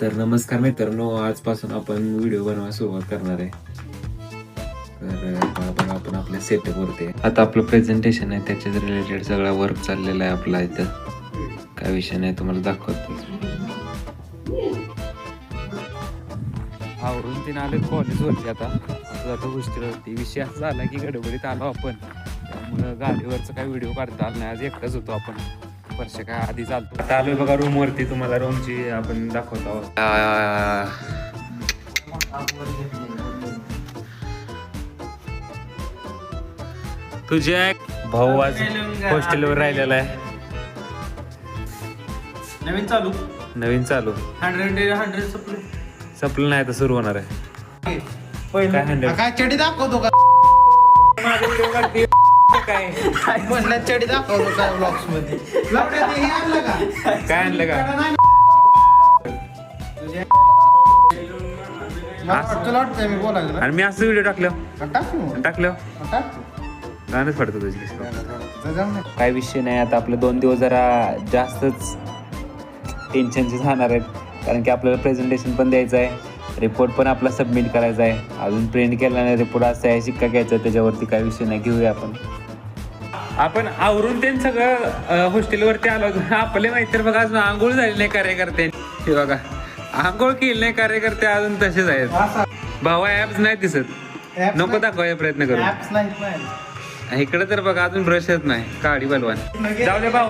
तर नमस्कार मित्रांनो, आजपासून आपण व्हिडिओ बनवायला सुरुवात करणार आहे. तर बघा आपण आपल्या सेटअप वरती आता आपलं प्रेझेंटेशन आहे, त्याच्याच रिलेटेड सगळा वर्क चाललेला आहे आपला इथं. काय विषय नाही, तुम्हाला दाखवतो. आवरून तिने आले कॉलेजवरती, आता जातो हॉस्टेलवरती. विषय असा झाला की गडबडीत आलो आपण, त्यामुळं गाडीवरचा काही व्हिडिओ काढता आला नाही. आज एकटाच होतो आपण, वर्ष काय आधी चालतो. आता आलोय बघा रूम वरती, तुम्हाला रूमची आपण दाखवतो आहोत. तुझे भाऊ आज हॉस्टेलवर राहिलेला आहे. नवीन चालू 100 संपलं नाही तर सुरू होणार आहे. काय हंड्रेड काय चडी दाखवतो का? काय म्हणलं चडी दाखवतो काय ब्लॉग्स मध्ये? हे आणलं का? काय आणलं का? तुला वाटतंय मी बोलायला ना? आणि मी असं व्हिडिओ टाकू टाकलं टाकू गाणंच पडतं तुझी. जाऊ दे. काय विषय नाही. आता आपले 2 दिवस जरा जास्तच टेन्शनचे जाणार आहेत, कारण की आपल्याला प्रेझेंटेशन पण द्यायचं आहे, रिपोर्ट पण आपला सबमिट करायचा आहे. अजून प्रिंट केला नाही रिपोर्ट, असं आहे शिक्का घ्यायचा त्याच्यावरती. काय विषय नाही, घेऊया आपण आवरून ते सगळं हॉस्टेलवरती आलो. आपले माहिती तर बघा, अजून आंघोळ झाली नाही कार्यकर्ते. हे बघा, आंघोळ केली नाही कार्यकर्ते, अजून तसेच आहेत. भावा ऍप्स नाही दिसत, नको दाखवायचा प्रयत्न करू. ऍप्स नाहीत नाही. इकडे तर बघा अजून ब्रशच नाही, काळी बलवान. जाऊ दे भाऊ,